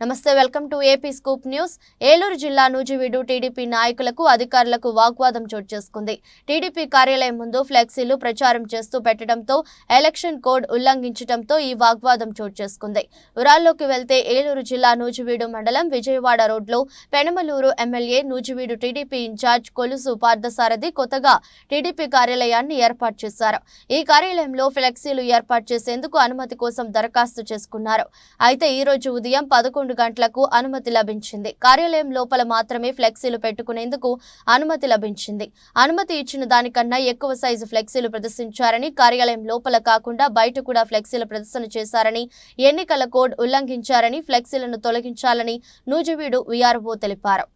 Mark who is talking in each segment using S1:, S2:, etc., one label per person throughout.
S1: నమస్తే welcome to AP scoop news. Eluru జిల్లా Nuzvid TDP నాయకులకు అధికారులకు వాగ్వాదం చోటు చేసుకుంది. టీడీపీ కార్యాలయం ముందు ఫ్లెక్సీలు ప్రచారం చేస్తూ పెట్టడంతో ఎలక్షన్ కోడ్ ఉల్లంఘించడంతో ఈ వాగ్వాదం చోటు చేసుకుంది. వివరాల్లోకి వెళ్తే ఏలూరు జిల్లా నూజివీడు మండలం విజయవాడ రోడ్లో Penamaluru MLA Nuzvid TDP incharge Kolusu Parthasarathy కొత్తగా టీడీపీ కార్యాలయాన్ని ఏర్పాటు చేశారు. ఈ కార్యాలయంలో ఫ్లెక్సీలు ఏర్పాటు చేసేందుకు అనుమతి కోసం దరఖాస్తు చేసుకున్నారు. అయితే ఈ రోజు ఉదయం 11 గంటలకు అనుమతి లభించింది. కార్యాలయం లోపల మాత్రమే ఫ్లెక్సీలు పెట్టుకునేందుకు అనుమతి లభించింది. అనుమతి ఇచ్చిన దానికన్నా ఎక్కువ సైజు ఫ్లెక్సీలు ప్రదర్శించారని, కార్యాలయం లోపల కాకుండా బయట కూడా ఫ్లెక్సీల ప్రదర్శన చేశారని, ఎన్నికల కోడ్ ఉల్లంఘించారని, ఫ్లెక్సీలను తొలగించాలని నూజివీడు వీఆర్ఓ తెలిపారు.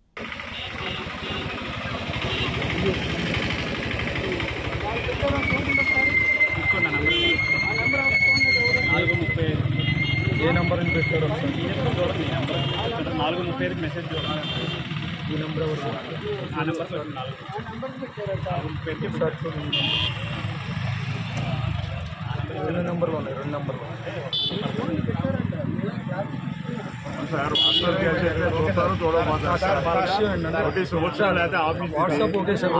S2: ఏ నంబర్ అని పెట్టారు?
S3: 4:30 మెసేజ్
S2: ఈ నంబర్ ఎవరు?
S3: ఆ నెంబర్
S2: రెండు నెంబర్లు ఉన్నాయి, రెండు నెంబర్లు వాట్సాప్ ఓకే సార్.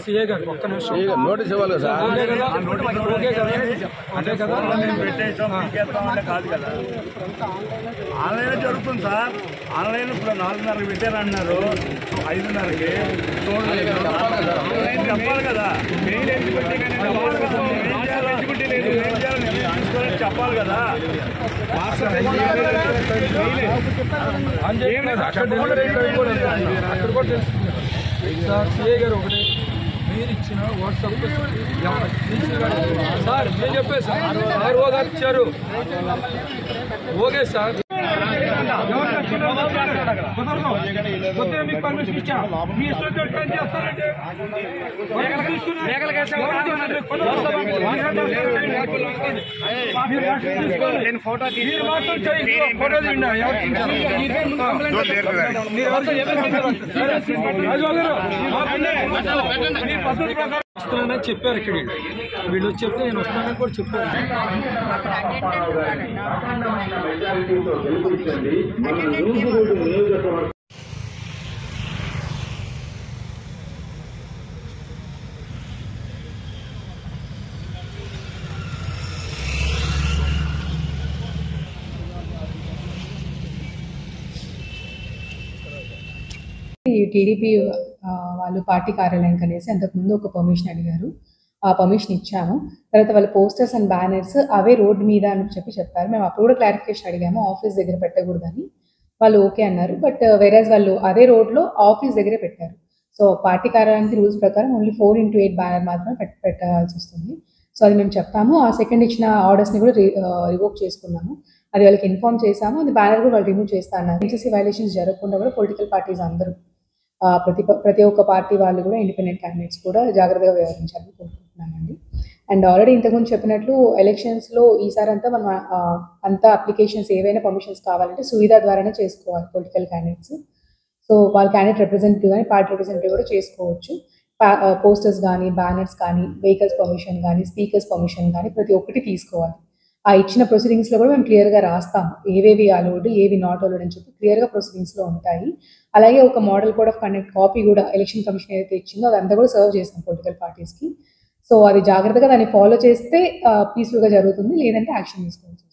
S2: సిఏ గారు ఒక్క నిమిషం
S4: నోటీస్ ఇవ్వాలి సార్.
S2: అంటే కదా
S3: కాదు కదా, ఆన్లైన్ జరుగుతుంది సార్. ఆన్లైన్ ఇప్పుడు 4:30కి పెట్టారన్నారు, 5:30కి ఆన్లైన్ చెప్పాలి కదా. మెయిల్ ఎలిజిబిలిటీ చెప్పాలి కదా.
S2: అక్కడ కూడా తెలుస్తుంది సార్. సిఏ గారు ఒకటే మీరు ఇచ్చిన వాట్సాప్ సార్ నేను చెప్పేది సార్. ఆర్ఓ గారు ఇచ్చారు. Okay sir. మీకు పర్మిషన్ ఇచ్చా, మీ ఇష్టం చేస్తారంటే ఫోటో వస్తున్నానని చెప్పారు. ఇక్కడ వీళ్ళు వచ్చి చెప్తే నేను వస్తానని కూడా చెప్పారు.
S5: టీడీపీ వాళ్ళు పార్టీ కార్యాలయం కనేసి అంతకుముందు ఒక పర్మిషన్ అడిగారు. ఆ పర్మిషన్ ఇచ్చాము. తర్వాత వాళ్ళ posters and banners away road మీద అని చెప్పారు. మేము అప్పుడు కూడా క్లారిఫికేషన్ అడిగాము, ఆఫీస్ దగ్గర పెట్టకూడదని. వాళ్ళు ఓకే అన్నారు. బట్ వేరేజ్ వాళ్ళు అదే రోడ్లో ఆఫీస్ దగ్గరే పెట్టారు. సో పార్టీ కార్యాలయానికి రూల్స్ ప్రకారం ఓన్లీ 4x8 బ్యానర్ మాత్రమే పెట్టాల్సి వస్తుంది. సో అది మేము చెప్పాము. ఆ సెకండ్ ఇచ్చిన ఆర్డర్స్ని కూడా రివోక్ చేసుకున్నాము. అది వాళ్ళకి ఇన్ఫార్మ్ చేశాము. అది బ్యానర్ కూడా వాళ్ళు రిమూవ్ చేస్తా అన్నారు. ఎన్సీసీ వైలేషన్స్ జరగకుండా కూడా పొలిటికల్ పార్టీస్ అందరూ ప్రతి ఒక్క పార్టీ వాళ్ళు కూడా ఇండిపెండెంట్ క్యాండిడేట్స్ కూడా జాగ్రత్తగా వ్యవహరించాలని కోరుకుంటున్నానండి. అండ్ ఆల్రెడీ ఇంతకుముందు చెప్పినట్లు ఎలక్షన్స్లో ఈసారి అంతా మనం అంతా అప్లికేషన్స్ ఏవైనా పర్మిషన్స్ కావాలంటే సువిధా ద్వారానే చేసుకోవాలి పొలిటికల్ క్యాండిడేట్స్. సో వాళ్ళ క్యాండిడేట్ రిప్రజెంటేటివ్ కానీ పార్టీ రిప్రజెంటేటివ్ కూడా చేసుకోవచ్చు. పోస్టర్స్ కానీ, బ్యానర్స్ కానీ, వెహికల్స్ పర్మిషన్ కానీ, స్పీకర్స్ పర్మిషన్ కానీ ప్రతి ఒక్కటి తీసుకోవాలి. ఆ ఇచ్చిన ప్రొసీడింగ్స్లో కూడా మేము క్లియర్గా రాస్తాము ఏవేవి అలౌడ్, ఏవి నాట్ అలౌడ్ అని చెప్పి క్లియర్గా ప్రొసీడింగ్స్లో ఉంటాయి. అలాగే ఒక model code of conduct copy కూడా ఎలక్షన్ కమిషన్ ఏదైతే ఇచ్చిందో అదంతా కూడా సర్వ్ చేస్తాం పొలిటికల్ పార్టీస్కి. సో అది జాగ్రత్తగా దాన్ని ఫాలో చేస్తే పీస్ఫుల్గా జరుగుతుంది, లేదంటే యాక్షన్ తీసుకోవచ్చు.